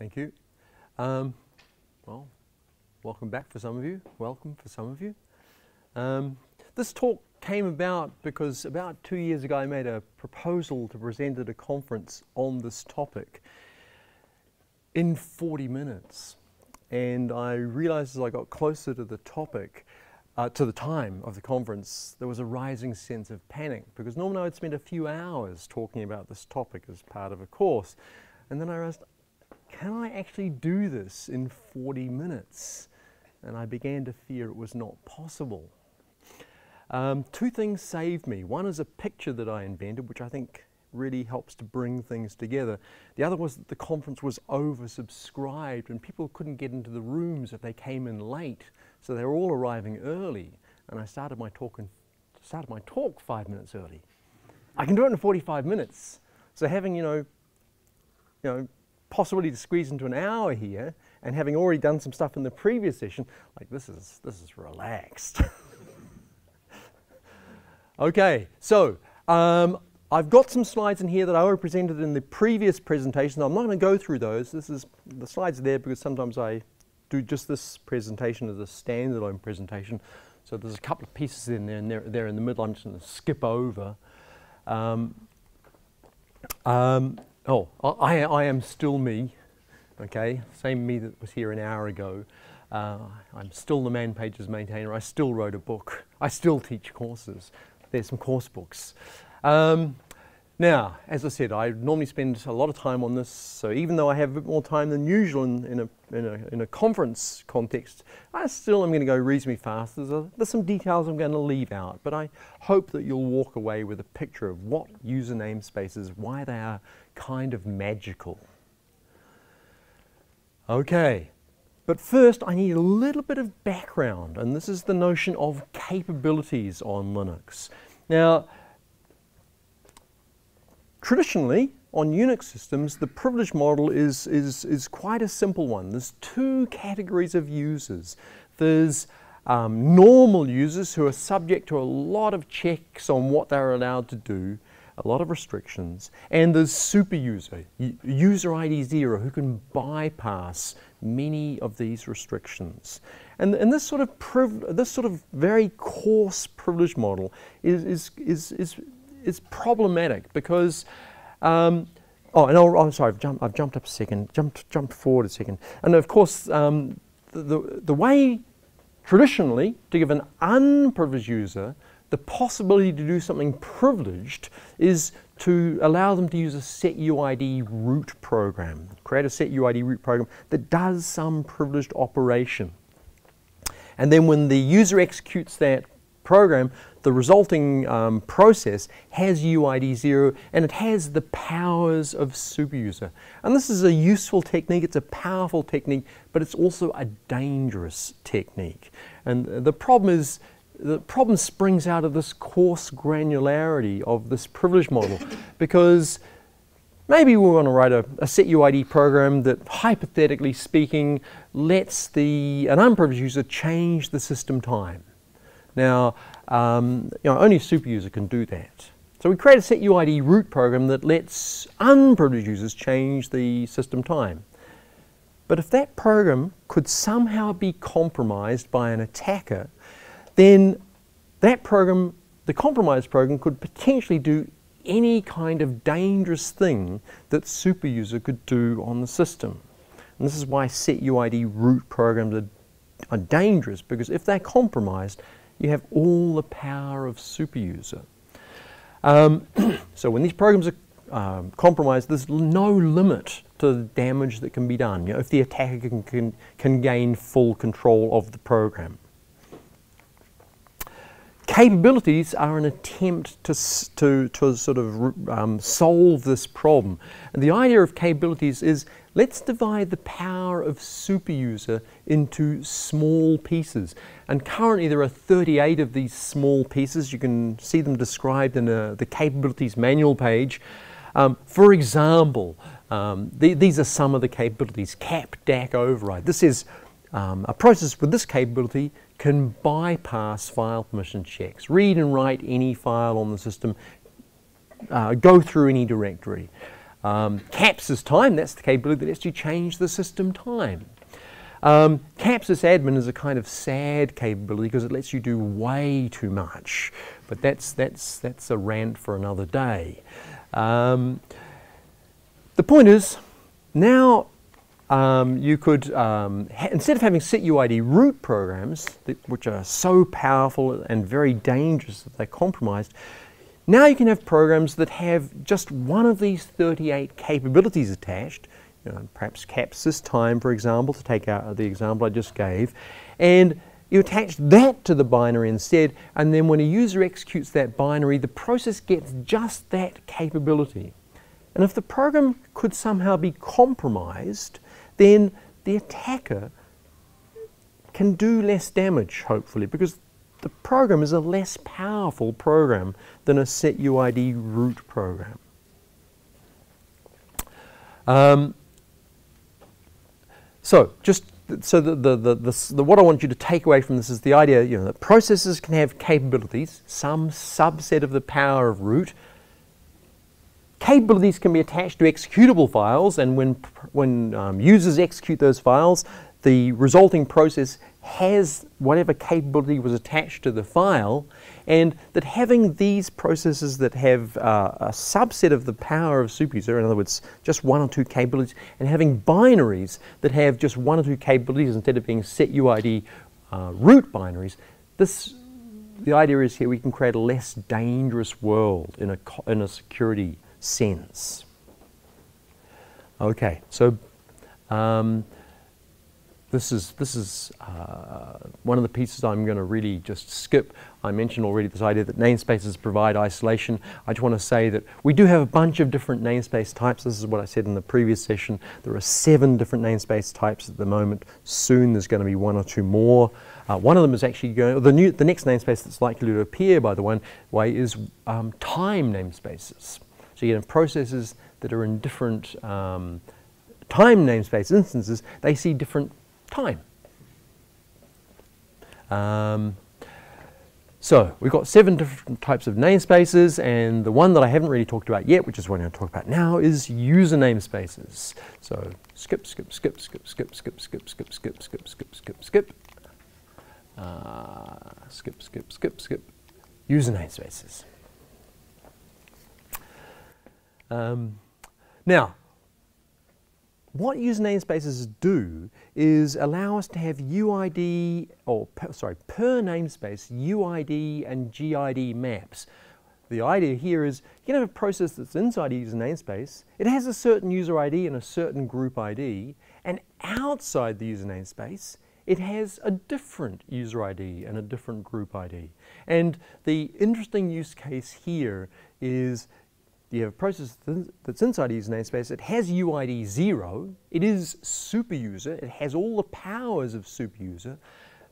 Thank you. Well, welcome back for some of you. Welcome for some of you. This talk came about because about 2 years ago I made a proposal to present at a conference on this topic in 40 minutes. And I realized as I got closer to the topic, to the time of the conference, there was a rising sense of panic because normally I'd spend a few hours talking about this topic as part of a course. And then I realized, can I actually do this in 40 minutes? And I began to fear it was not possible. Two things saved me. One is a picture that I invented, which I think really helps to bring things together. The other was that the conference was oversubscribed and people couldn't get into the rooms if they came in late. So they were all arriving early. And I started my talk 5 minutes early. I can do it in 45 minutes. So having, you know, possibility to squeeze into an hour here, and having already done some stuff in the previous session, like this is relaxed. Okay, so I've got some slides in here that I already presented in the previous presentation. I'm not going to go through those. The slides are there because sometimes I do just this presentation as a standalone presentation. So there's a couple of pieces in there, and they're in the middle. I'm just going to skip over. Oh, I am still me, okay? Same me that was here an hour ago. I'm still the Namespaces maintainer. I still wrote a book. I still teach courses. There's some course books. Now, as I said, I normally spend a lot of time on this, so even though I have a bit more time than usual in a conference context, I still am going to go reasonably fast. There's some details I'm going to leave out, but I hope that you'll walk away with a picture of what user namespaces, why they are kind of magical. Okay, but first I need a little bit of background, and this is the notion of capabilities on Linux. Now, traditionally, on Unix systems, the privilege model is quite a simple one. There's two categories of users. There's normal users who are subject to a lot of checks on what they're allowed to do, a lot of restrictions, and there's superuser, user ID 0, who can bypass many of these restrictions. And this sort of very coarse privilege model is problematic because I'm sorry, I've jumped up a second, jumped forward a second, and of course the way traditionally to give an unprivileged user the possibility to do something privileged is to allow them to use a setuid root program, create a setuid root program that does some privileged operation. And then when the user executes that program, the resulting process has UID 0 and it has the powers of superuser. And this is a useful technique, it's a powerful technique, but it's also a dangerous technique. And the problem springs out of this coarse granularity of this privilege model because maybe we want to write a setuid program that, hypothetically speaking, lets an unprivileged user change the system time. Now, only a superuser can do that. So we create a setuid root program that lets unprivileged users change the system time. But if that program could somehow be compromised by an attacker, then that program, the compromised program, could potentially do any kind of dangerous thing that superuser could do on the system. And this is why setuid root programs are dangerous, because if they're compromised, you have all the power of superuser. So when these programs are compromised, there's no limit to the damage that can be done, if the attacker can gain full control of the program. Capabilities are an attempt to sort of solve this problem. And the idea of capabilities is, let's divide the power of superuser into small pieces. And currently there are 38 of these small pieces. You can see them described in the capabilities manual page. For example, these are some of the capabilities. Cap DAC override. This is a process with this capability can bypass file permission checks, read and write any file on the system, go through any directory. Caps is time. That's the capability that lets you change the system time. Caps as admin is a kind of sad capability because it lets you do way too much. But that's a rant for another day. The point is, now you could, instead of having setuid root programs, which are so powerful and very dangerous that they're compromised, now you can have programs that have just one of these 38 capabilities attached, perhaps caps this time, for example, to take out the example I just gave, and you attach that to the binary instead, and then when a user executes that binary, the process gets just that capability. And if the program could somehow be compromised, then the attacker can do less damage, hopefully, because the program is a less powerful program than a setuid root program. What I want you to take away from this is the idea, that processes can have capabilities, some subset of the power of root. Capabilities can be attached to executable files, and when users execute those files, the resulting process has whatever capability was attached to the file, and that having these processes that have a subset of the power of superuser, in other words, just one or two capabilities, and having binaries that have just one or two capabilities instead of being setuid root binaries, the idea is here we can create a less dangerous world in a security sense. Okay, so this is one of the pieces I'm going to really just skip. I mentioned already this idea that namespaces provide isolation. I just want to say that we do have a bunch of different namespace types. This is what I said in the previous session. There are 7 different namespace types at the moment. Soon there's going to be 1 or 2 more. One of them is actually going, the next namespace that's likely to appear, by the way, is time namespaces. So you have processes that are in different time namespace instances, they see different time. So we've got 7 different types of namespaces, and the one that I haven't really talked about yet, which is what I'm going to talk about now, is user namespaces. So skip, skip, skip, skip, skip, skip, skip, skip, skip, skip, skip, skip, skip. Skip, skip, skip, skip. User namespaces. Now, what user namespaces do is allow us to have UID, per namespace, UID and GID maps. The idea here is you can have a process that's inside a user namespace, it has a certain user ID and a certain group ID, and outside the user namespace, it has a different user ID and a different group ID. And the interesting use case here is you have a process that's inside a user namespace, it has UID 0, it is superuser, it has all the powers of superuser,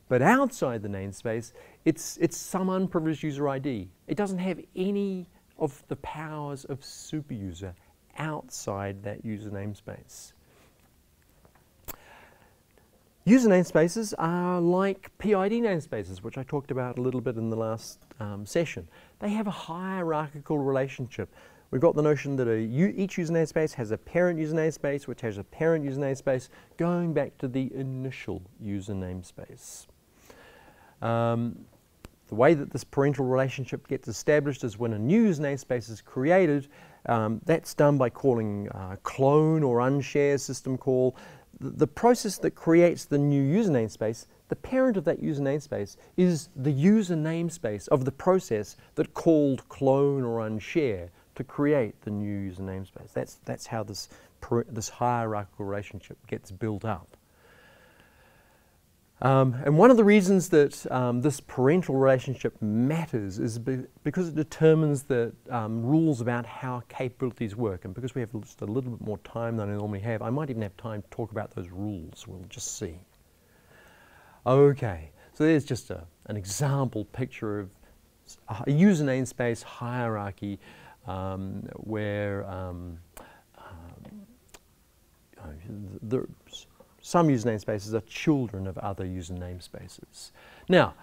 but outside the namespace, it's some unprivileged user ID. It doesn't have any of the powers of superuser outside that user namespace. User namespaces are like PID namespaces, which I talked about a little bit in the last session. They have a hierarchical relationship. We've got the notion that each user namespace has a parent user namespace, which has a parent user namespace, going back to the initial user namespace. The way that this parental relationship gets established is when a new user namespace is created. That's done by calling clone or unshare system call. The process that creates the new user namespace, the parent of that user namespace is the user namespace of the process that called clone or unshare to create the new user namespace. That's how this hierarchical relationship gets built up. And one of the reasons that this parental relationship matters is because it determines the rules about how capabilities work. And because we have just a little bit more time than I normally have, I might even have time to talk about those rules. We'll just see. Okay, so there's just an example picture of a user namespace hierarchy where some user namespaces are children of other user namespaces. Now,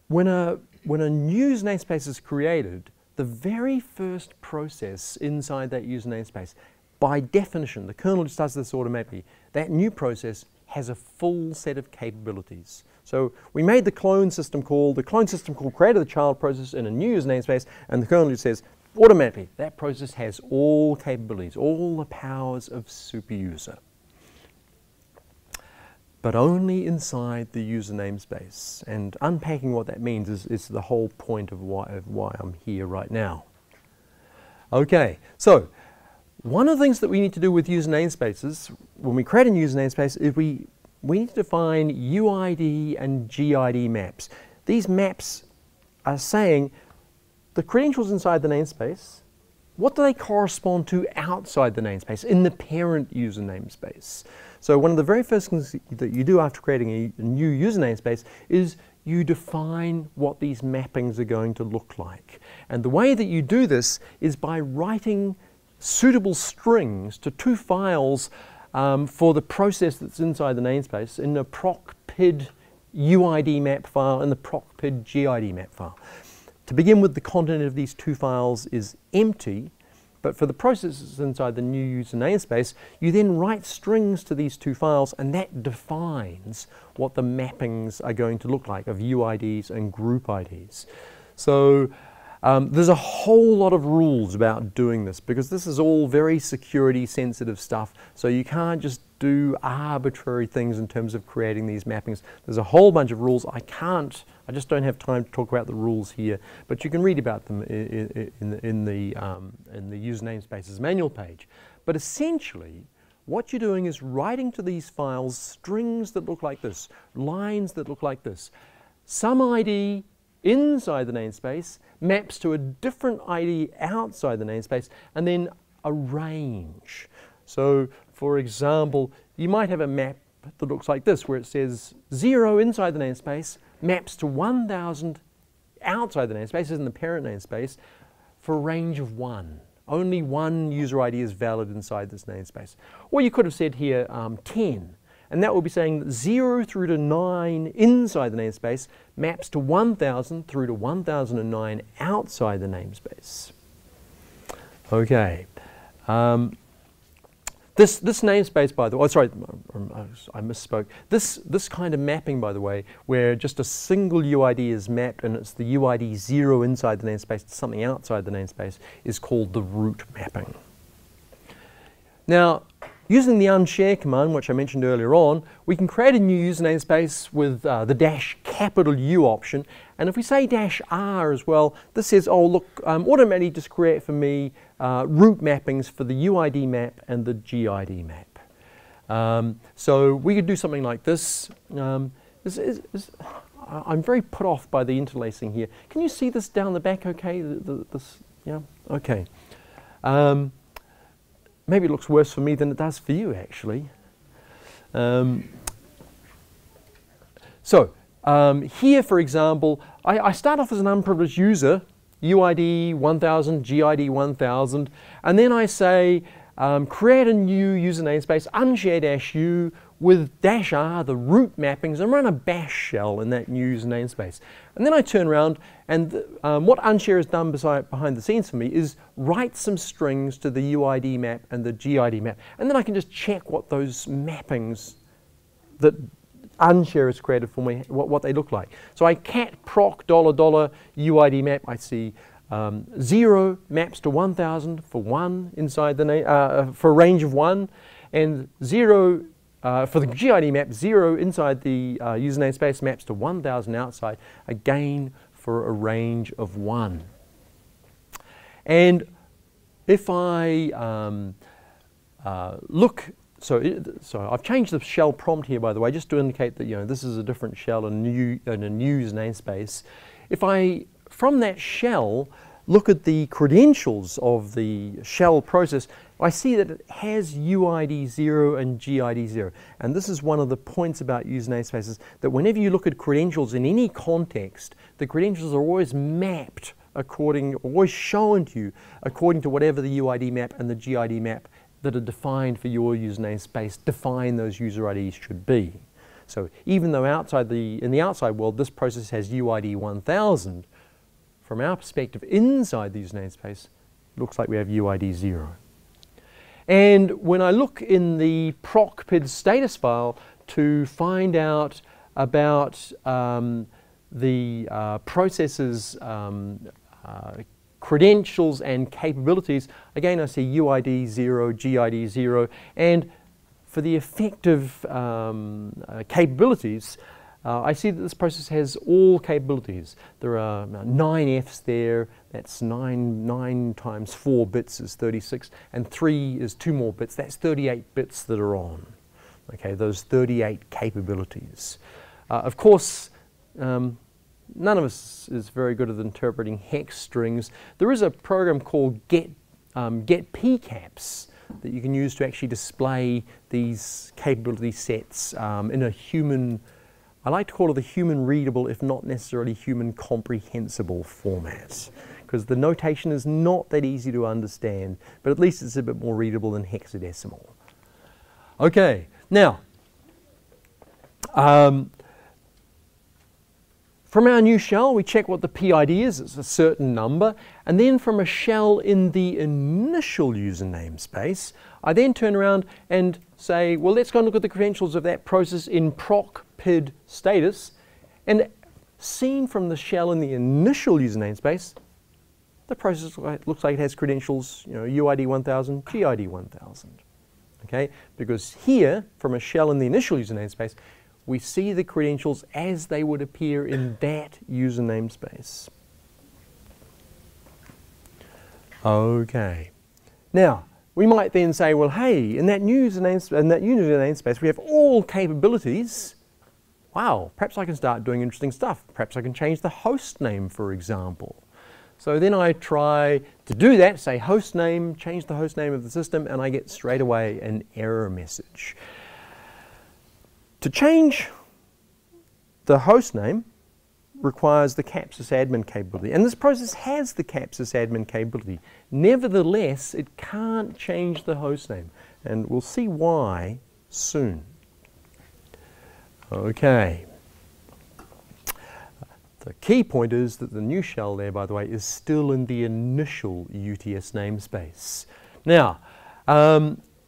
when a new user namespace is created, the very first process inside that user namespace, by definition, the kernel just does this automatically, that new process has a full set of capabilities. So we made the clone system call. The clone system call created the child process in a new user namespace, and the kernel just says, automatically, that process has all capabilities, all the powers of superuser. But only inside the user namespace. And unpacking what that means is the whole point of why I'm here right now. Okay, so one of the things that we need to do with user namespaces, when we create a new user namespace, is we need to define UID and GID maps. These maps are saying the credentials inside the namespace, what do they correspond to outside the namespace, in the parent user namespace? So one of the very first things that you do after creating a new user namespace is you define what these mappings are going to look like. And the way that you do this is by writing suitable strings to two files for the process that's inside the namespace in the procpid UID map file and the procpid GID map file. To begin with, the content of these two files is empty, but for the processes inside the new user namespace, you then write strings to these two files, and that defines what the mappings are going to look like of UIDs and group IDs. So there's a whole lot of rules about doing this, because this is all very security sensitive stuff, so you can't just do arbitrary things in terms of creating these mappings. There's a whole bunch of rules. I just don't have time to talk about the rules here, but you can read about them in the user namespaces manual page. But essentially, what you're doing is writing to these files strings that look like this, lines that look like this. Some ID inside the namespace maps to a different ID outside the namespace, and then a range. So, for example, you might have a map that looks like this, where it says 0 inside the namespace maps to 1000 outside the namespace, in the parent namespace, for a range of 1. Only one user ID is valid inside this namespace. Or you could have said here 10, and that would be saying that 0 through to 9 inside the namespace maps to 1000 through to 1009 outside the namespace. Okay. This namespace, by the way, I misspoke. This kind of mapping, by the way, where just a single UID is mapped and it's the UID 0 inside the namespace to something outside the namespace, is called the root mapping. Now, using the unshare command, which I mentioned earlier on, we can create a new user namespace with the -U option. And if we say -R as well, this says, oh look, automatically just create for me root mappings for the UID map and the GID map. So we could do something like this. I'm very put off by the interlacing here. Can you see this down the back okay? This, yeah? Okay. Maybe it looks worse for me than it does for you, actually. Here, for example, I start off as an unprivileged user, UID 1000, GID 1000, and then I say, create a new user namespace, unshare-u, with -R, the root mappings, and run a bash shell in that new user namespace. And then I turn around, and what unshare has done behind the scenes for me is write some strings to the UID map and the GID map. And then I can just check what those mappings that unshare has created for me, what they look like. So I cat proc $UID map, I see 0 maps to 1000 for 1 inside the for a range of 1, and 0 for the GID map, 0 inside the user namespace maps to 1000 outside, again for a range of 1. And if I look, so I've changed the shell prompt here, by the way, just to indicate that this is a different shell in a new user namespace. If I, from that shell, look at the credentials of the shell process, I see that it has UID 0 and GID 0. And this is one of the points about user namespaces, that whenever you look at credentials in any context, the credentials are always mapped always shown to you according to whatever the UID map and the GID map that are defined for your user namespace define those user IDs should be. So even though in the outside world this process has UID 1000, from our perspective inside the user namespace, looks like we have UID 0. And when I look in the proc.pid status file to find out about the process's credentials and capabilities, again I see UID 0, GID 0, and for the effective capabilities, I see that this process has all capabilities. There are 9 Fs there, that's 9 times 4 bits is 36, and 3 is 2 more bits, that's 38 bits that are on. Okay, those 38 capabilities. Of course, none of us is very good at interpreting hex strings. There is a program called getpcaps that you can use to actually display these capability sets in a human, I like to call it a human readable, if not necessarily human comprehensible format, because the notation is not that easy to understand, but at least it's a bit more readable than hexadecimal. Okay, now, from our new shell, we check what the PID is, it's a certain number, and then from a shell in the initial user namespace, I then turn around and say, well, let's go and look at the credentials of that process in proc.pid status, and seen from the shell in the initial user namespace, the process looks like it has credentials, you know, UID 1000, GID 1000. Okay, because here, from a shell in the initial user namespace, we see the credentials as they would appear in that user namespace. Okay. Now, we might then say, well, hey, in that user namespace, we have all capabilities. Wow, perhaps I can start doing interesting stuff. Perhaps I can change the host name, for example. So then I try to do that, say host name, change the host name of the system, and I get straight away an error message. To change the host name requires the capsysadmin capability, and this process has the capsysadmin capability. Nevertheless, it can't change the host name, and we'll see why soon. Okay. The key point is that the new shell there, by the way, is still in the initial UTS namespace. Now,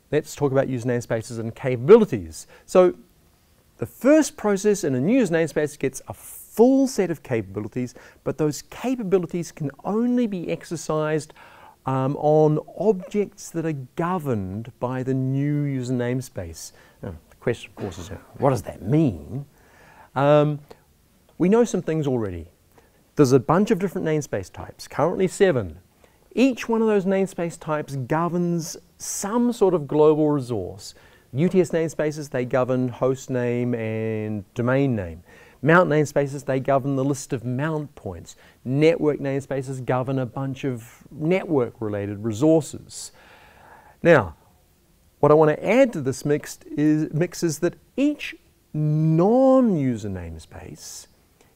let's talk about user namespaces and capabilities. So, the first process in a new user namespace gets a full set of capabilities, but those capabilities can only be exercised on objects that are governed by the new user namespace. Now, the question, of course, is what does that mean? We know some things already. There's a bunch of different namespace types, currently 7. Each one of those namespace types governs some sort of global resource. UTS namespaces, they govern host name and domain name. Mount namespaces, they govern the list of mount points. Network namespaces govern a bunch of network-related resources. Now, what I want to add to this mix is that each non-user namespace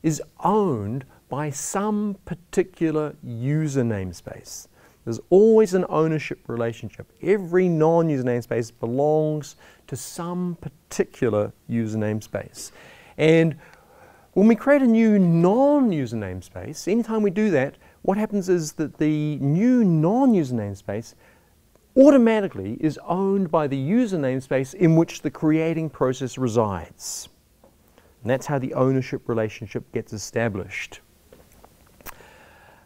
is owned by some particular user namespace. There's always an ownership relationship. Every non-user namespace belongs to some particular user namespace. And when we create a new non-user namespace, anytime we do that, what happens is that the new non-user namespace automatically is owned by the user namespace in which the creating process resides. And that's how the ownership relationship gets established.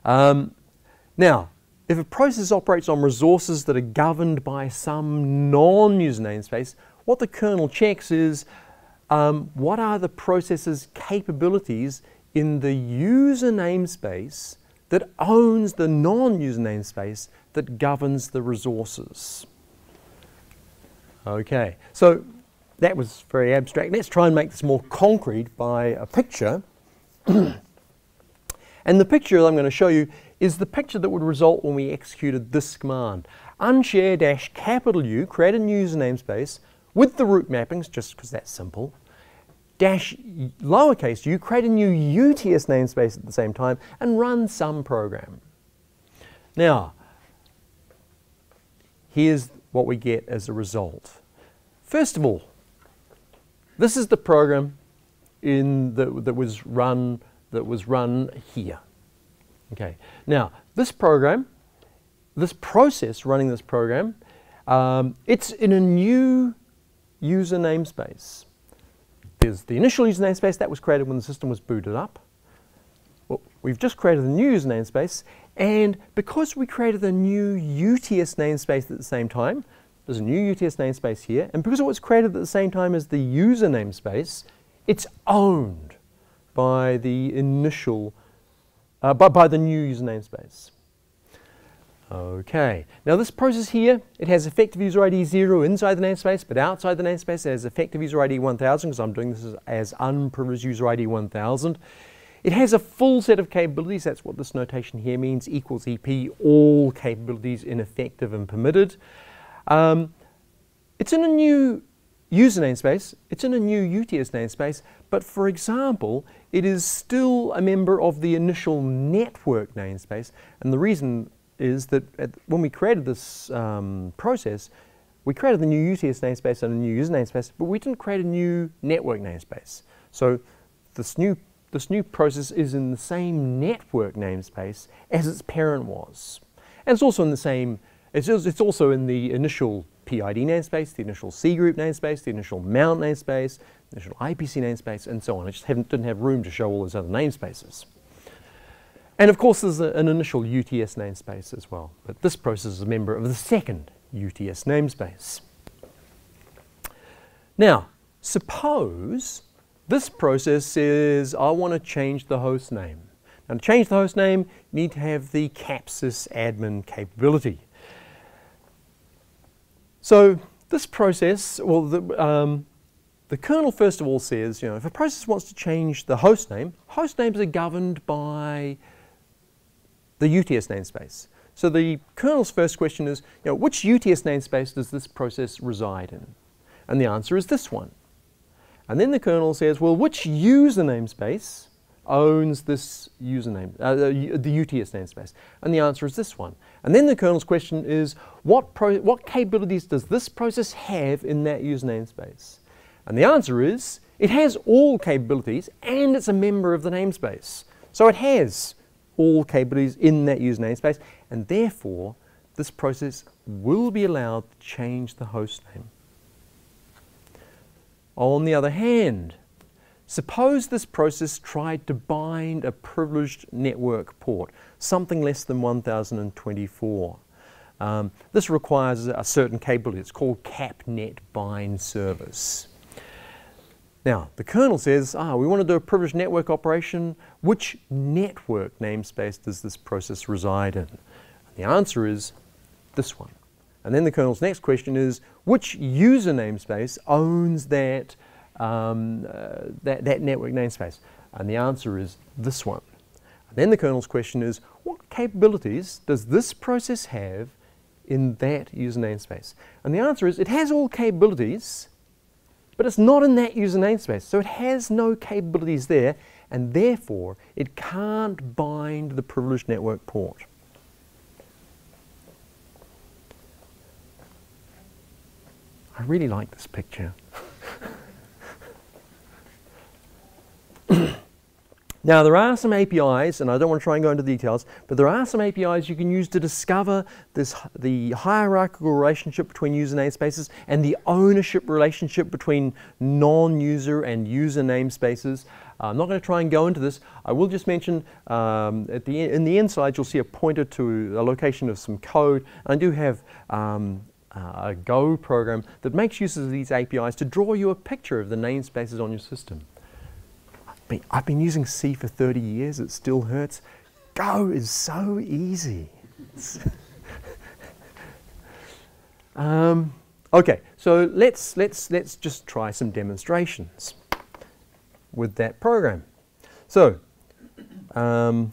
Now, if a process operates on resources that are governed by some non-user namespace, what the kernel checks is what are the process's capabilities in the user namespace that owns the non-user namespace that governs the resources. Okay, so that was very abstract. Let's try and make this more concrete by a picture. And the picture I'm going to show you is the picture that would result when we executed this command. unshare-U, create a new user namespace with the root mappings, just because that's simple. -lowercase u, create a new UTS namespace at the same time and run some program. Now, here's what we get as a result. First of all, this is the program that was run here. Okay, now this program, this process running this program, it's in a new user namespace. There's the initial user namespace that was created when the system was booted up. Well, we've just created a new user namespace, and because we created a new UTS namespace at the same time, there's a new UTS namespace here, and because it was created at the same time as the user namespace, it's owned by the initial, by the new user namespace. Okay, now this process here, it has effective user ID 0 inside the namespace, but outside the namespace it has effective user ID 1000, because I'm doing this as unprivileged user ID 1000. It has a full set of capabilities. That's what this notation here means, equals EP, all capabilities in effective and permitted. It's in a new user namespace, it's in a new UTS namespace, but for example, it is still a member of the initial network namespace, and the reason is that when we created this process, we created the new UTS namespace and a new user namespace, but we didn't create a new network namespace. So this new process is in the same network namespace as its parent was. And it's also in the same, it's also in the initial PID namespace, the initial C group namespace, the initial mount namespace, the initial IPC namespace, and so on. It just didn't have room to show all those other namespaces. And of course there's an initial UTS namespace as well, but this process is a member of the second UTS namespace. Now, suppose this process says, I want to change the host name. Now to change the host name, you need to have the capsys admin capability. So this process, well, the kernel first of all says, if a process wants to change the host names are governed by the UTS namespace. So the kernel's first question is, which UTS namespace does this process reside in? And the answer is this one. And then the kernel says, well, which user namespace owns this username, the UTS namespace? And the answer is this one. And then the kernel's question is, what capabilities does this process have in that user namespace? And the answer is, it has all capabilities and it's a member of the namespace. So it has all capabilities in that user namespace, and therefore this process will be allowed to change the host name. On the other hand, suppose this process tried to bind a privileged network port, something less than 1024. This requires a certain capability. It's called capnet bind service. Now, the kernel says, we want to do a privileged network operation. Which network namespace does this process reside in? And the answer is this one. And then the kernel's next question is, which user namespace owns that, that network namespace? And the answer is this one. And then the kernel's question is, what capabilities does this process have in that user namespace? And the answer is, it has all capabilities, but it's not in that user namespace. So it has no capabilities there, and therefore it can't bind the privileged network port. I really like this picture. Now there are some APIs, and I don't want to try and go into details, but there are some APIs you can use to discover the hierarchical relationship between user namespaces and the ownership relationship between non-user and user namespaces. I'm not going to try and go into this. I will just mention in the inside you'll see a pointer to a location of some code. I do have a Go program that makes use of these APIs to draw you a picture of the namespaces on your system. I've been using C for 30 years, it still hurts. Go is so easy. Okay, so let's just try some demonstrations with that program. So, I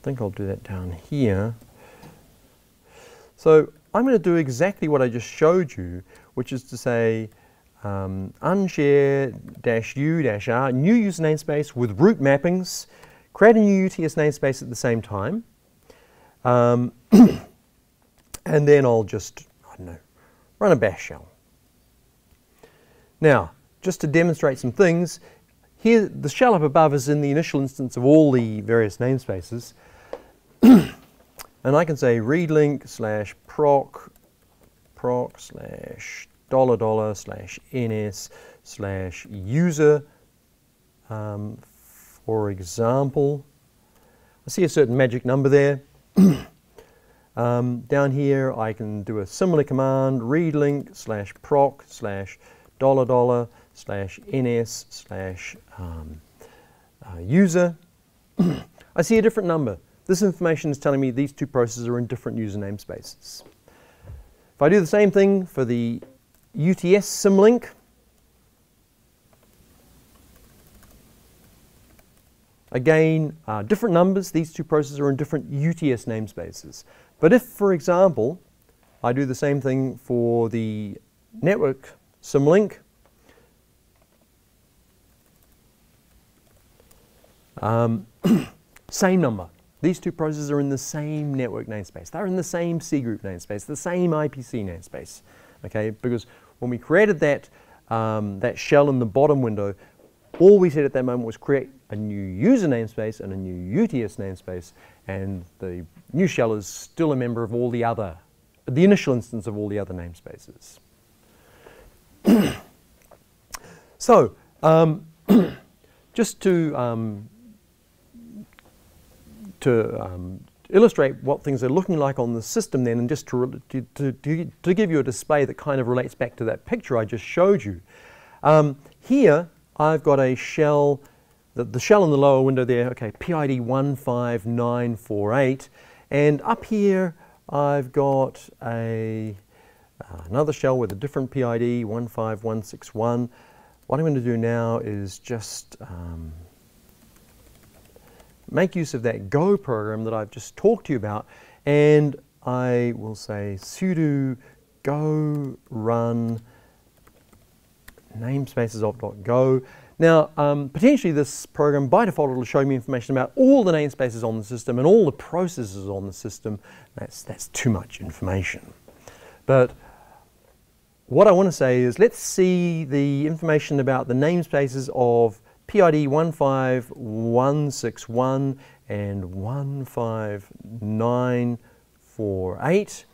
think I'll do that down here. So I'm going to do exactly what I just showed you, which is to say unshare-u-r, new user namespace with root mappings, create a new UTS namespace at the same time, and then I'll just, I don't know, run a bash shell. Now, just to demonstrate some things, here, the shell up above is in the initial instance of all the various namespaces. And I can say readlink / proc / $$ / ns / user. For example, I see a certain magic number there. Down here I can do a similar command, readlink / proc / $$ / ns / user. I see a different number. This information is telling me these two processes are in different user namespaces. If I do the same thing for the UTS symlink, again, different numbers. These two processes are in different UTS namespaces. But if, for example, I do the same thing for the network symlink, same number. These two processes are in the same network namespace. They're in the same C group namespace, the same IPC namespace. Okay, because when we created that, that shell in the bottom window, all we said at that moment was create a new user namespace and a new UTS namespace, and the new shell is still a member of all the other, the initial instance of all the other namespaces. So, just to illustrate what things are looking like on the system then, and just to give you a display that kind of relates back to that picture I just showed you. Here I've got a shell, the shell in the lower window there, okay, PID 15948, and up here I've got another shell with a different PID 15161. What I'm going to do now is just make use of that Go program that I've just talked to you about, and I will say sudo go run namespaces of.go. Now, potentially this program by default will show me information about all the namespaces on the system and all the processes on the system. That's too much information. But what I want to say is, let's see the information about the namespaces of PID 15161 and 15948.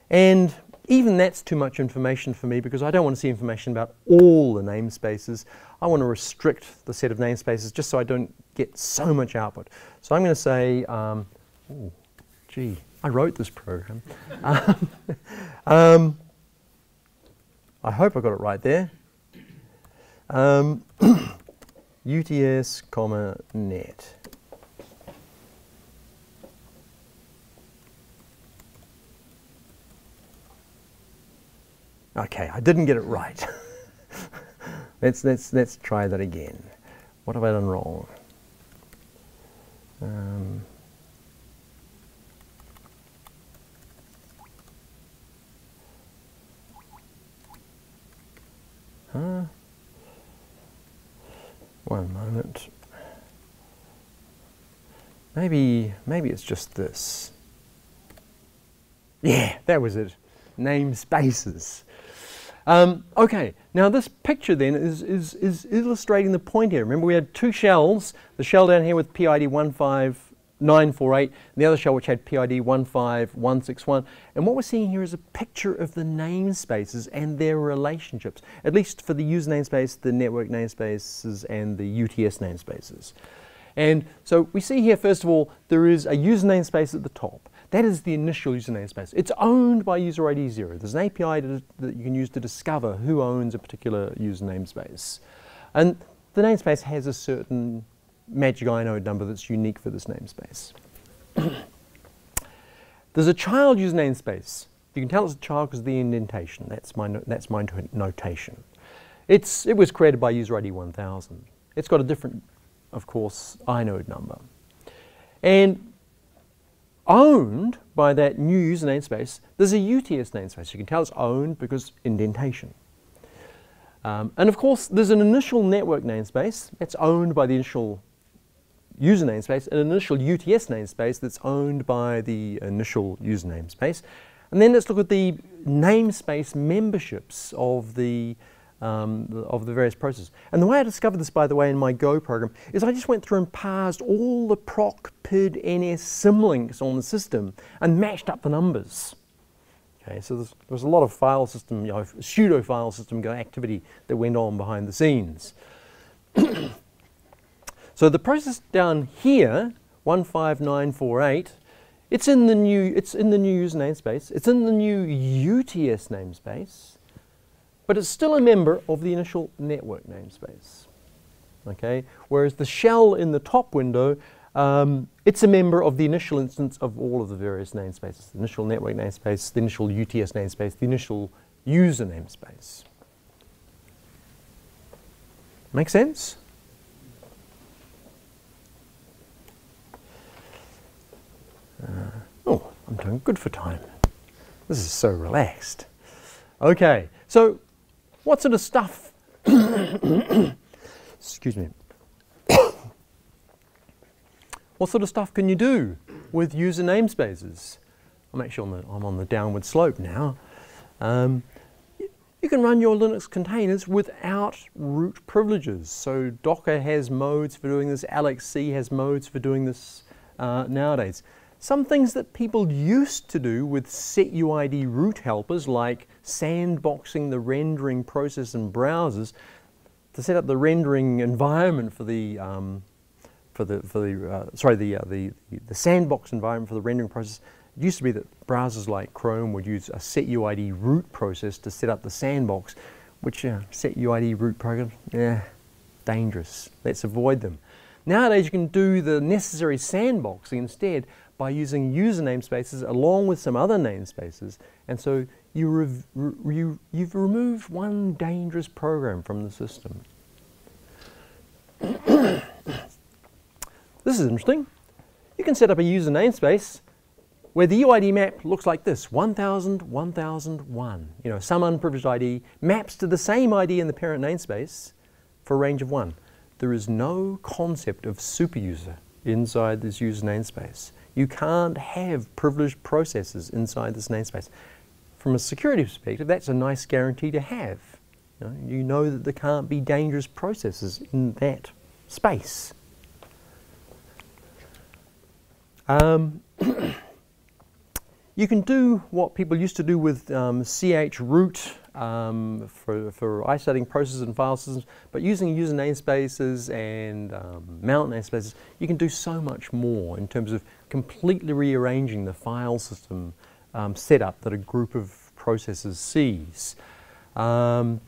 And even that's too much information for me, because I don't want to see information about all the namespaces. I want to restrict the set of namespaces just so I don't get so much output. So I'm going to say, oh, gee, I wrote this program. I hope I got it right there. UTS, net. Okay, I didn't get it right. Let's try that again. What have I done wrong? One moment. Maybe it's just this. Yeah, that was it. Namespaces. Okay, now this picture then is illustrating the point here. Remember, we had two shells, the shell down here with PID 15948 and the other shell which had PID 15161, and what we're seeing here is a picture of the namespaces and their relationships, at least for the user namespace, the network namespaces, and the UTS namespaces. And so we see here, first of all, there is a user namespace at the top. That is the initial user namespace. It's owned by user ID 0. There's an API that you can use to discover who owns a particular user namespace. And the namespace has a certain magic inode number that's unique for this namespace. There's a child user namespace. You can tell it's a child because of the indentation. That's my notation. It was created by user ID 1000. It's got a different, of course, inode number. And owned by that new user namespace, there's a UTS namespace. You can tell it's owned because indentation. And of course, there's an initial network namespace that's owned by the initial user namespace, and an initial UTS namespace that's owned by the initial user namespace. And then let's look at the namespace memberships of the of the various processes. And the way I discovered this, by the way, in my Go program is I just went through and parsed all the proc, pid, ns symlinks on the system and matched up the numbers. Okay, so there was a lot of file system, pseudo file system activity that went on behind the scenes. So the process down here, 15948, it's in the new user namespace. It's in the new UTS namespace, but it's still a member of the initial network namespace. Okay, whereas the shell in the top window, it's a member of the initial instance of all of the various namespaces: the initial network namespace, the initial UTS namespace, the initial user namespace. Make sense? Oh, I'm doing good for time. This is so relaxed. Okay, so what sort of stuff, excuse me, what sort of stuff can you do with user namespaces? I'm actually on the downward slope now. You can run your Linux containers without root privileges. So Docker has modes for doing this, LXC has modes for doing this nowadays. Some things that people used to do with setuid root helpers, like sandboxing the rendering process in browsers to set up the rendering environment for the sandbox environment for the rendering process. It used to be that browsers like Chrome would use a setuid root process to set up the sandbox, which setuid root programs, dangerous. Let's avoid them. Nowadays you can do the necessary sandboxing instead by using user namespaces along with some other namespaces, and so you've removed one dangerous program from the system. This is interesting. You can set up a user namespace where the UID map looks like this: 1000, 1001. Some unprivileged ID maps to the same ID in the parent namespace for a range of 1. There is no concept of superuser inside this user namespace. You can't have privileged processes inside this namespace. From a security perspective, that's a nice guarantee to have. You know that there can't be dangerous processes in that space. You can do what people used to do with chroot for isolating processes and file systems, but using user namespaces and mount namespaces, you can do so much more in terms of completely rearranging the file system setup that a group of processes sees. Fakroot,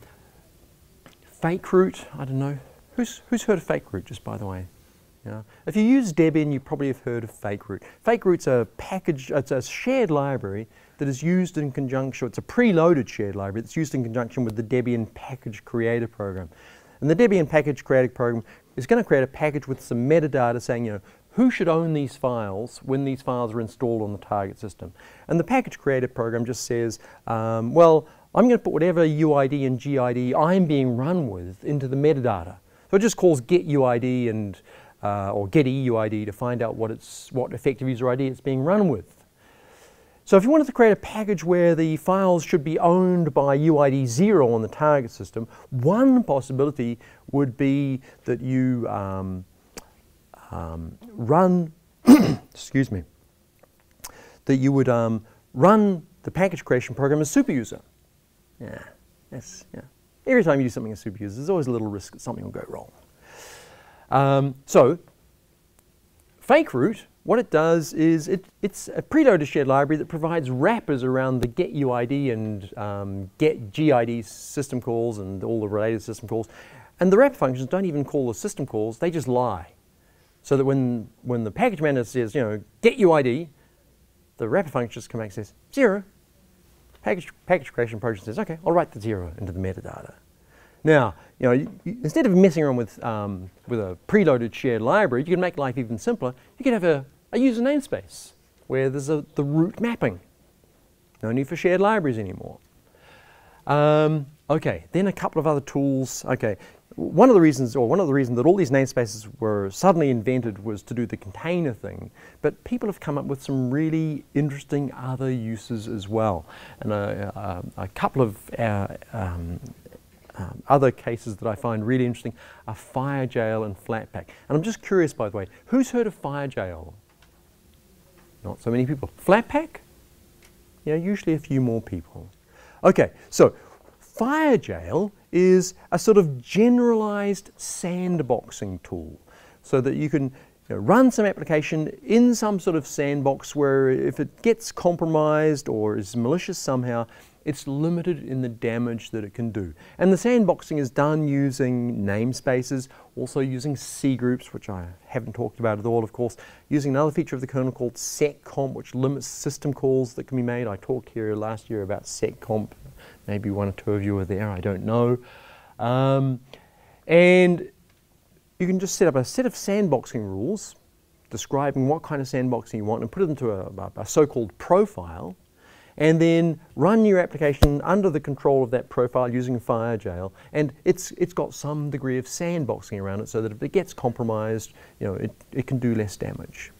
I don't know. Who's heard of Fakroot, just by the way? If you use Debian, you probably have heard of Fakroot. Fakroot's a package, it's a shared library that is used in conjunction, it's a preloaded shared library that's used in conjunction with the Debian package creator program. And the Debian package creator program is going to create a package with some metadata saying, who should own these files when these files are installed on the target system. And the package creator program just says, well, I'm going to put whatever UID and GID I'm being run with into the metadata. So it just calls get UID and or get EUID to find out what effective user ID it's being run with. So if you wanted to create a package where the files should be owned by UID 0 on the target system, one possibility would be that you run, excuse me, that you would run the package creation program as superuser. Every time you do something as superuser, there's always a little risk that something will go wrong. So, Fakroot, what it does is it's a preloaded shared library that provides wrappers around the get UID and get GID system calls and all the related system calls. And the wrapper functions don't even call the system calls, they just lie. So that when the package manager says, get UID, the wrapper function just comes back and says 0. Package creation project says, okay, I'll write the 0 into the metadata. Now, instead of messing around with a preloaded shared library, you can make life even simpler. You can have a user namespace where there's the root mapping. No need for shared libraries anymore. Okay, then a couple of other tools. Okay, one of the reasons that all these namespaces were suddenly invented was to do the container thing, but people have come up with some really interesting other uses as well. And a couple of other cases that I find really interesting are FireJail and Flatpak. And I'm just curious, by the way, who's heard of FireJail? Not so many people. Flatpak? Yeah, usually a few more people. Okay, so FireJail is a sort of generalized sandboxing tool so that you can run some application in some sort of sandbox where if it gets compromised or is malicious somehow, it's limited in the damage that it can do. And the sandboxing is done using namespaces, also using C groups, which I haven't talked about at all, of course, using another feature of the kernel called setcomp, which limits system calls that can be made. I talked here last year about setcomp. Maybe one or two of you were there, I don't know. And you can just set up a set of sandboxing rules describing what kind of sandboxing you want and put it into a so-called profile, and then run your application under the control of that profile using FireJail, and it's got some degree of sandboxing around it so that if it gets compromised, it can do less damage.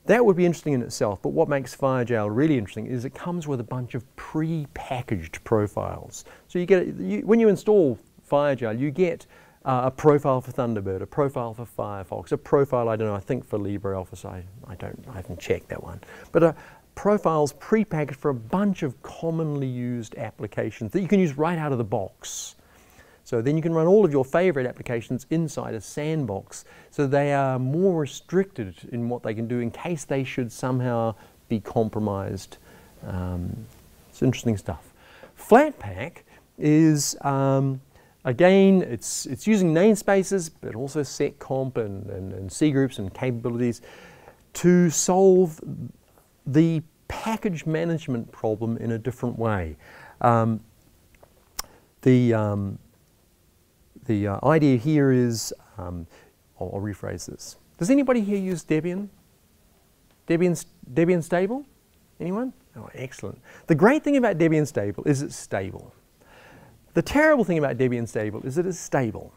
That would be interesting in itself, but what makes FireJail really interesting is it comes with a bunch of pre-packaged profiles. So you get when you install FireJail, you get a profile for Thunderbird, a profile for Firefox, a profile, I don't know, I think for LibreOffice, I haven't checked that one, but profiles pre-packaged for a bunch of commonly used applications that you can use right out of the box. So then you can run all of your favorite applications inside a sandbox, so they are more restricted in what they can do in case they should somehow be compromised. It's interesting stuff. Flatpak is, again, it's using namespaces, but also setcomp and C groups and capabilities to solve the package management problem in a different way. The idea here is, I'll rephrase this. Does anybody here use Debian? Debian stable? Anyone? Oh, excellent. The great thing about Debian stable is it's stable. The terrible thing about Debian stable is it is stable.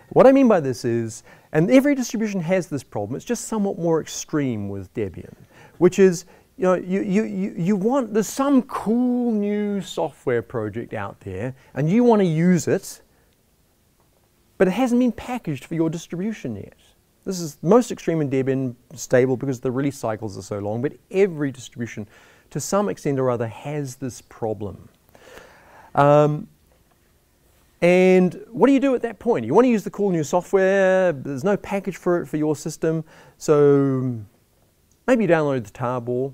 What I mean by this is, and every distribution has this problem, it's just somewhat more extreme with Debian, which is, there's some cool new software project out there and you want to use it, but it hasn't been packaged for your distribution yet. This is most extreme in Debian stable because the release cycles are so long, but every distribution to some extent or other has this problem. And what do you do at that point? You want to use the cool new software, there's no package for it for your system, so maybe you download the tarball,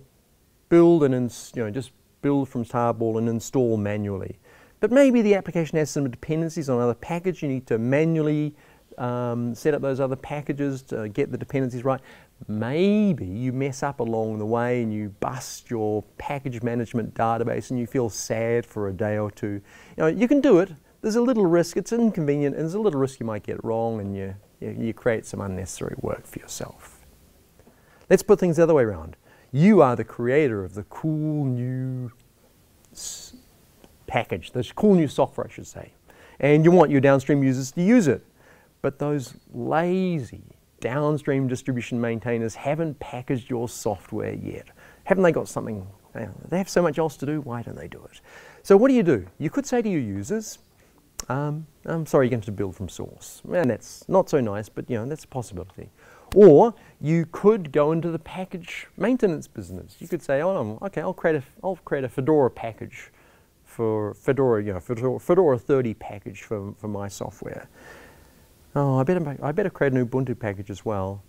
build and just build from tarball and install manually. But maybe the application has some dependencies on another package. You need to manually set up those other packages to get the dependencies right. Maybe you mess up along the way and you bust your package management database and you feel sad for a day or two. You can do it. There's a little risk. It's inconvenient and there's a little risk you might get it wrong and you create some unnecessary work for yourself. Let's put things the other way around. You are the creator of the cool new package, the cool new software, I should say, and you want your downstream users to use it. But those lazy downstream distribution maintainers haven't packaged your software yet. Haven't they got something? They have so much else to do, why don't they do it? So what do? You could say to your users, I'm sorry, you're going to build from source. And that's not so nice, but that's a possibility. Or you could go into the package maintenance business. You could say, oh, okay, I'll create a Fedora package for Fedora, Fedora 30 package for my software. Oh, I better create an Ubuntu package as well.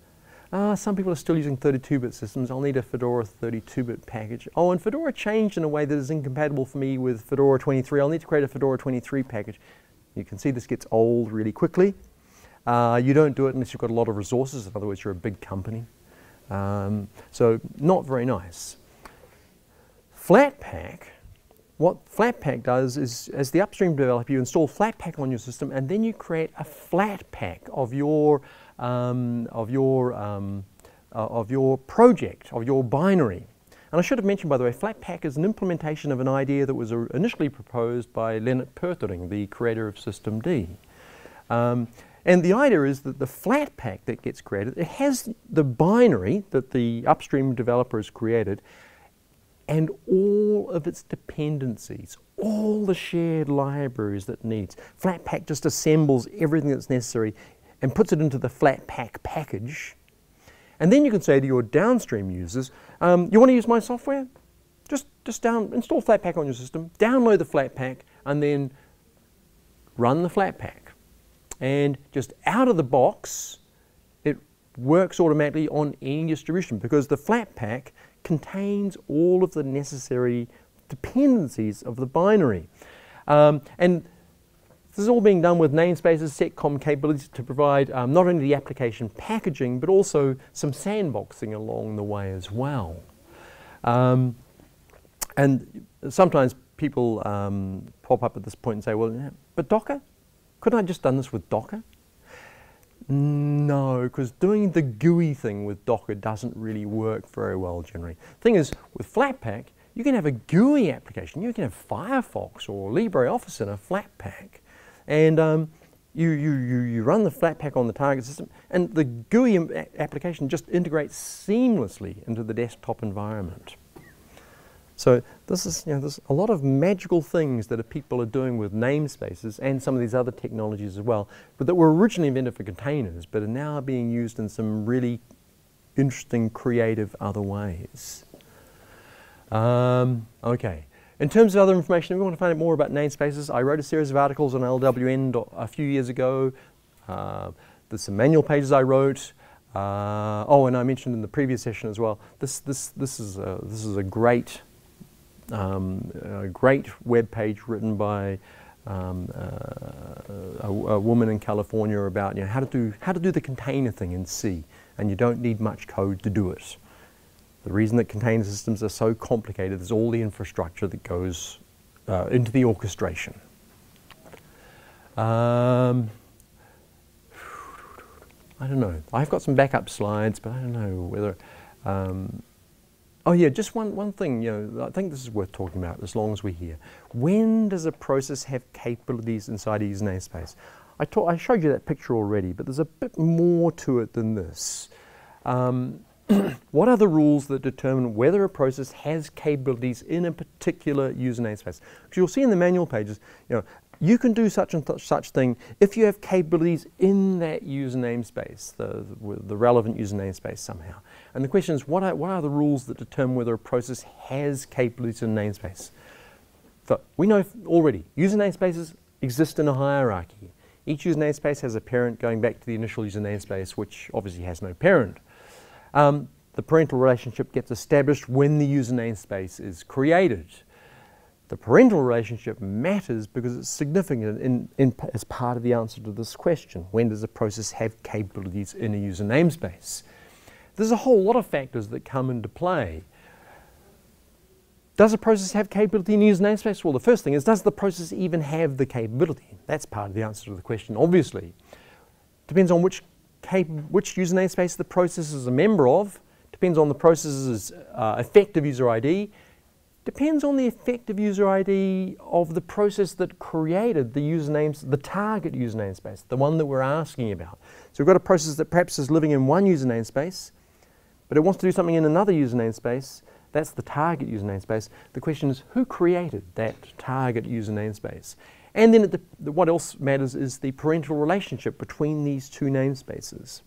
Some people are still using 32-bit systems. I'll need a Fedora 32-bit package. Oh, and Fedora changed in a way that is incompatible for me with Fedora 23. I'll need to create a Fedora 23 package. You can see this gets old really quickly. You don't do it unless you've got a lot of resources. In other words, you're a big company. So not very nice. Flatpak, what Flatpak does is, as the upstream developer, you install Flatpak on your system, and then you create a Flatpak of your project, of your binary. And I should have mentioned, by the way, Flatpak is an implementation of an idea that was initially proposed by Leonard Pertering, the creator of Systemd. And the idea is that the Flatpak that gets created, it has the binary that the upstream developer has created and all of its dependencies, all the shared libraries that it needs. Flatpak just assembles everything that's necessary and puts it into the Flatpak package. And then you can say to your downstream users, you want to use my software? Just install Flatpak on your system, download the Flatpak, and then run the Flatpak. And just out of the box, it works automatically on any distribution because the Flatpak contains all of the necessary dependencies of the binary. And this is all being done with namespaces, setcom capabilities to provide not only the application packaging, but also some sandboxing along the way as well. And sometimes people pop up at this point and say, well, yeah, but Docker? Couldn't I just done this with Docker? No, because doing the GUI thing with Docker doesn't really work very well generally. The thing is, with Flatpak, you can have a GUI application. You can have Firefox or LibreOffice in a Flatpak. And you run the Flatpak on the target system, and the GUI application just integrates seamlessly into the desktop environment. So this is, there's a lot of magical things that people are doing with namespaces and some of these other technologies as well, but that were originally invented for containers, but are now being used in some really interesting, creative other ways. Okay. In terms of other information, if you want to find out more about namespaces, I wrote a series of articles on LWN a few years ago. There's some manual pages I wrote. Oh, and I mentioned in the previous session as well, this is a great web page written by a woman in California about how to do the container thing in C, and you don't need much code to do it. The reason that container systems are so complicated is all the infrastructure that goes into the orchestration. I don't know. I've got some backup slides, but I don't know whether. Oh yeah, just one thing. I think this is worth talking about as long as we're here. When does a process have capabilities inside a user namespace? I showed you that picture already, but there's a bit more to it than this. What are the rules that determine whether a process has capabilities in a particular user namespace? Because you'll see in the manual pages, you can do such and such thing if you have capabilities in that user namespace, the relevant user namespace somehow. And the question is, what are the rules that determine whether a process has capabilities in a namespace? So we know already, user namespaces exist in a hierarchy. Each user namespace has a parent going back to the initial user namespace, which obviously has no parent. The parental relationship gets established when the user namespace is created. The parental relationship matters because it's significant as part of the answer to this question. When does a process have capabilities in a user namespace? There's a whole lot of factors that come into play. Does a process have capability in a user namespace? Well, the first thing is, does the process even have the capability? That's part of the answer to the question, obviously. Depends on which user namespace the process is a member of, depends on the process's effective user ID, depends on the effective user ID of the process that created the target user namespace, the one that we're asking about. So we've got a process that perhaps is living in one user namespace, but it wants to do something in another user namespace. That's the target user namespace. The question is, who created that target user namespace? And then what else matters is the parental relationship between these two namespaces.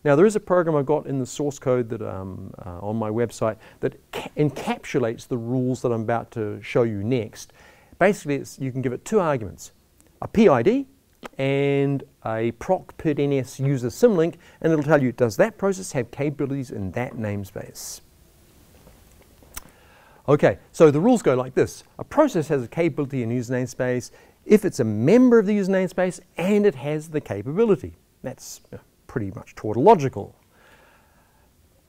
Now, there is a program I've got in the source code that on my website that encapsulates the rules that I'm about to show you next. Basically, you can give it two arguments, a PID and a proc.ns user symlink, and it'll tell you, does that process have capabilities in that namespace? Okay, so the rules go like this. A process has a capability in user namespace if it's a member of the user namespace and it has the capability. That's pretty much tautological.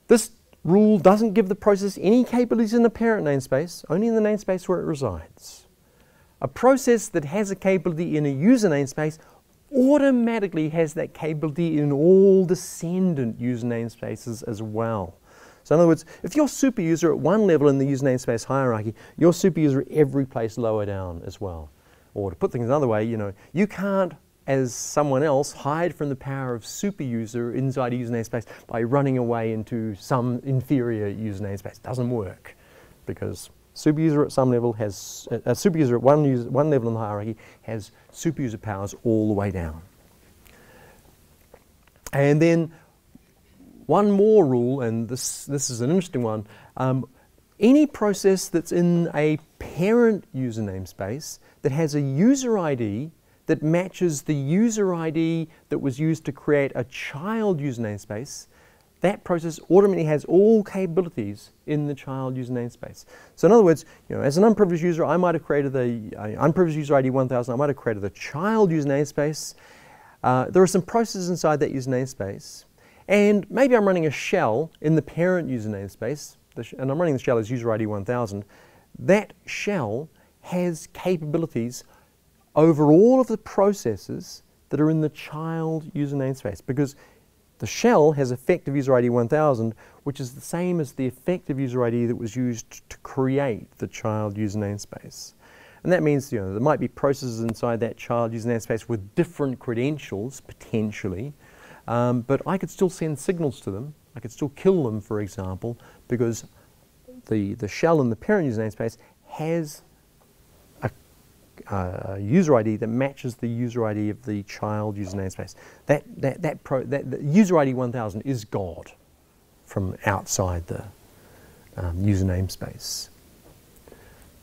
This rule doesn't give the process any capabilities in the parent namespace, only in the namespace where it resides. A process that has a capability in a user namespace automatically has that capability in all descendant user namespaces as well. So in other words, if you're superuser at one level in the user namespace hierarchy, you're superuser every place lower down as well. Or to put things another way, you can't, as someone else, hide from the power of superuser inside a user namespace by running away into some inferior user namespace. It doesn't work because Superuser at some level has, a superuser at one level in the hierarchy has superuser powers all the way down. And then one more rule, and this is an interesting one, any process that's in a parent user namespace that has a user ID that matches the user ID that was used to create a child user namespace, that process automatically has all capabilities in the child user namespace. So in other words, as an unprivileged user, I might have created the unprivileged user ID 1000, I might have created the child user namespace. There are some processes inside that user namespace, and maybe I'm running a shell in the parent user namespace, and I'm running the shell as user ID 1000. That shell has capabilities over all of the processes that are in the child user namespace, because the shell has effective user ID 1000, which is the same as the effective user ID that was used to create the child user namespace. And that means there might be processes inside that child user namespace with different credentials, potentially, but I could still send signals to them. I could still kill them, for example, because the shell in the parent user namespace has a user ID that matches the user ID of the child user namespace. The user ID 1000 is God from outside the user namespace.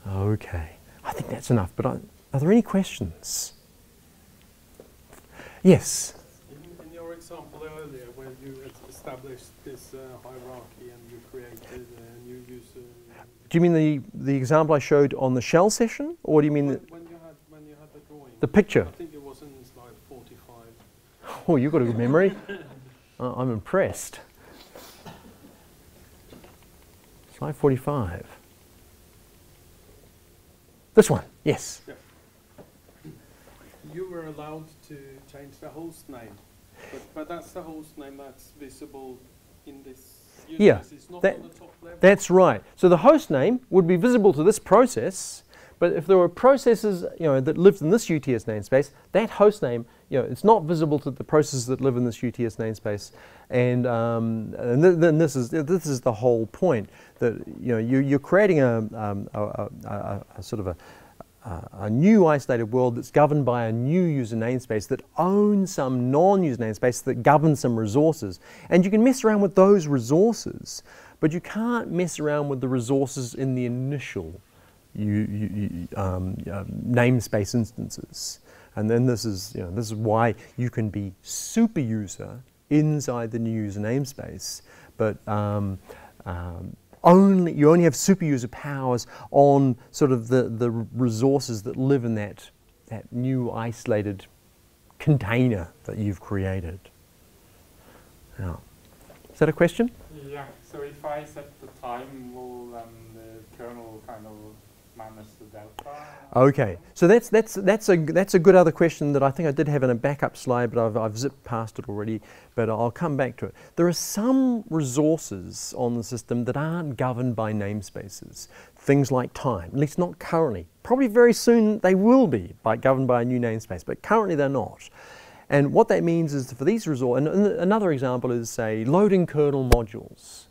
Okay, I think that's enough, but are there any questions? Yes? In your example earlier, where you established this hierarchy and you created a new user... Do you mean the example I showed on the shell session, or do you mean when you had the drawing? The picture? I think it was in slide 45. Oh, you've got a good memory. I'm impressed. Slide 45. This one, yes. Yeah. You were allowed to change the host name, but that's the host name that's visible in this. Yeah, it's not on the top level. That's right. So the host name would be visible to this process, but if there were processes that lived in this UTS namespace, that host name, it's not visible to the processes that live in this UTS namespace. And then this is the whole point, that you're creating a sort of a new isolated world that's governed by a new user namespace that owns some non-user namespace that governs some resources. And you can mess around with those resources, but you can't mess around with the resources in the initial namespace instances. And then this is why you can be superuser inside the new user namespace, but you only have superuser powers on sort of the resources that live in that new isolated container that you've created. Now, is that a question? Yeah. So if I set the time, will the kernel kind of manage the delta? Okay. So that's a good other question that I think I did have in a backup slide, but I've zipped past it already. But I'll come back to it. There are some resources on the system that aren't governed by namespaces. Things like time, at least not currently. Probably very soon they will be governed by a new namespace, but currently they're not. And what that means is for these resources, and another example is, say, loading kernel modules.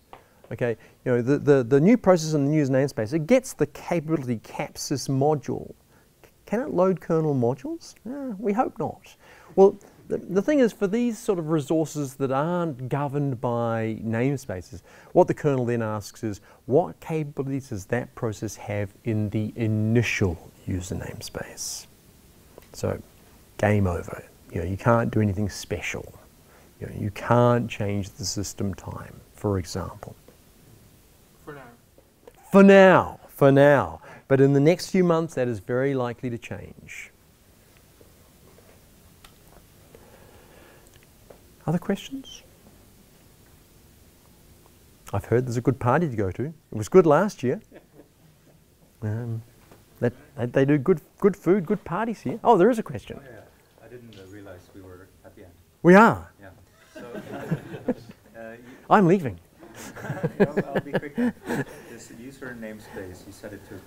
Okay, the new process in the user namespace, it gets the capability capsys module. Can it load kernel modules? We hope not. Well, the thing is, for these sort of resources that aren't governed by namespaces, what the kernel then asks is, what capabilities does that process have in the initial user namespace? So, game over. You can't do anything special. You can't change the system time, for example. For now. But in the next few months, that is very likely to change. Other questions? I've heard there's a good party to go to. It was good last year. They do good food, good parties here. Oh, there is a question. Oh, yeah. I didn't realize we were at the end. We are. Yeah. So, I'm leaving. I'll be quick. This user namespace, you said it took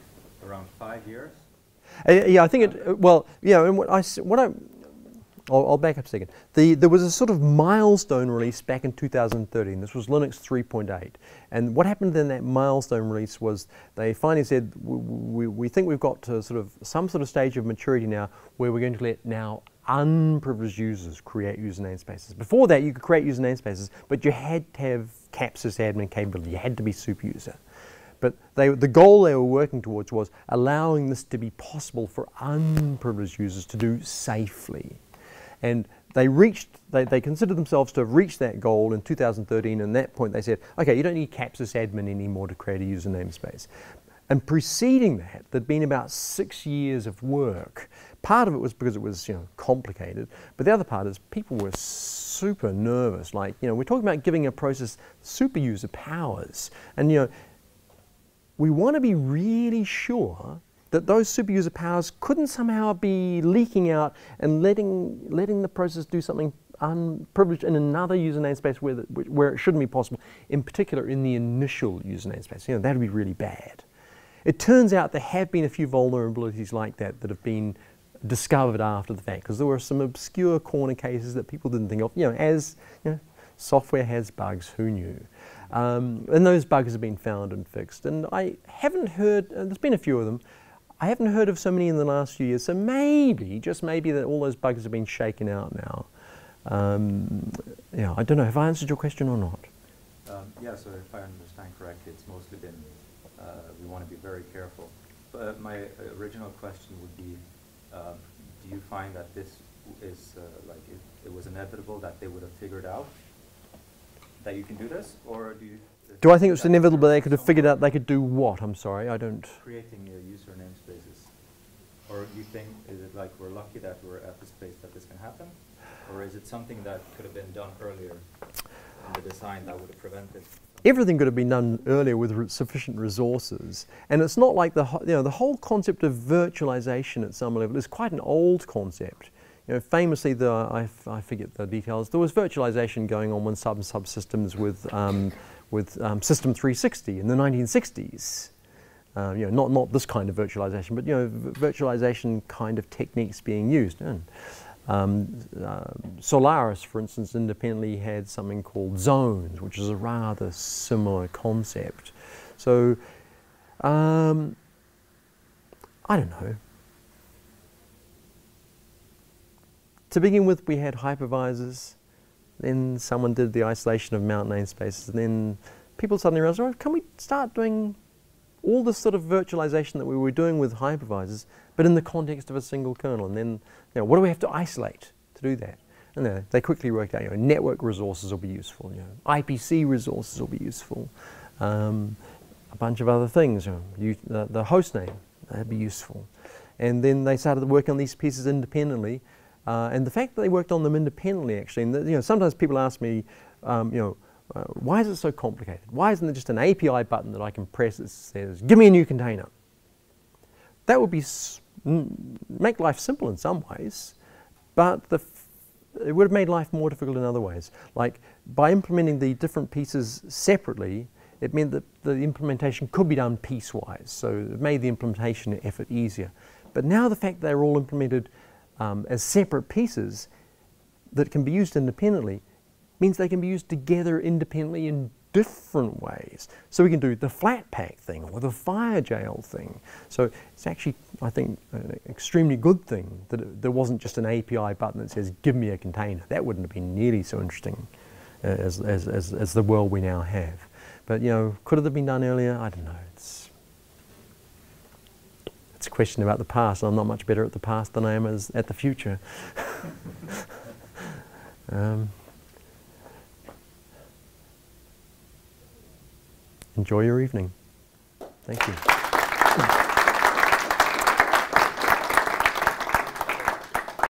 around 5 years? Yeah, I think it. Well, yeah. And I'll back up a second. There was a sort of milestone release back in 2013. This was Linux 3.8. And what happened in that milestone release was they finally said, we think we've got to some sort of stage of maturity now where we're going to let now unprivileged users create user namespaces. Before that, you could create user namespaces, but you had to have cap sysadmin capability. You had to be superuser. But the goal they were working towards was allowing this to be possible for unprivileged users to do safely. And they considered themselves to have reached that goal in 2013, and at that point they said, okay, you don't need cap sysadmin anymore to create a user namespace. And preceding that, there'd been about 6 years of work. Part of it was because it was complicated, but the other part is people were super nervous. Like, we're talking about giving a process superuser powers. And we want to be really sure that those superuser powers couldn't somehow be leaking out and letting the process do something unprivileged in another user namespace where it shouldn't be possible, in particular in the initial user namespace. That would be really bad. It turns out there have been a few vulnerabilities like that that have been discovered after the fact, because there were some obscure corner cases that people didn't think of. Software has bugs, who knew? And those bugs have been found and fixed. And I haven't heard, there's been a few of them, I haven't heard of so many in the last few years, so maybe, just maybe, that all those bugs have been shaken out now. I don't know, have I answered your question or not? Yeah, so if I understand correctly, it's mostly been, we want to be very careful. But my original question would be, do you find that this is, it was inevitable that they would have figured out that you can do this, or do you... Do I think it was inevitable they could have figured out they could do what? I'm sorry, I don't... Creating user namespaces. Or do you think, is it like we're lucky that we're at the space that this can happen? Or is it something that could have been done earlier in the design that would have prevented? Everything could have been done earlier with sufficient resources. And it's not like the whole concept of virtualization at some level is quite an old concept. Famously, I forget the details, there was virtualization going on with subsystems with System 360 in the 1960s. Not this kind of virtualization, but virtualization kind of techniques being used. And Solaris, for instance, independently had something called zones, which is a rather similar concept. So, I don't know. To begin with, we had hypervisors, then someone did the isolation of mount namespaces, and then people suddenly realized, oh, can we start doing all this sort of virtualization that we were doing with hypervisors, but in the context of a single kernel? And then, what do we have to isolate to do that? And they quickly worked out, network resources will be useful, IPC resources will be useful, a bunch of other things, the host name, that'd be useful. And then they started working on these pieces independently. And the fact that they worked on them independently, actually, and sometimes people ask me, why is it so complicated? Why isn't there just an API button that I can press that says, give me a new container? That would be make life simple in some ways, but it would have made life more difficult in other ways. Like, by implementing the different pieces separately, it meant that the implementation could be done piecewise, so it made the implementation effort easier. But now the fact that they're all implemented as separate pieces that can be used independently means they can be used together independently in different ways. So we can do the Flatpak thing or the FireJail thing. So it's actually, I think, an extremely good thing that there wasn't just an API button that says, give me a container. That wouldn't have been nearly so interesting as the world we now have. But, could it have been done earlier? I don't know. It's a question about the past. I'm not much better at the past than I am at the future. Enjoy your evening. Thank you.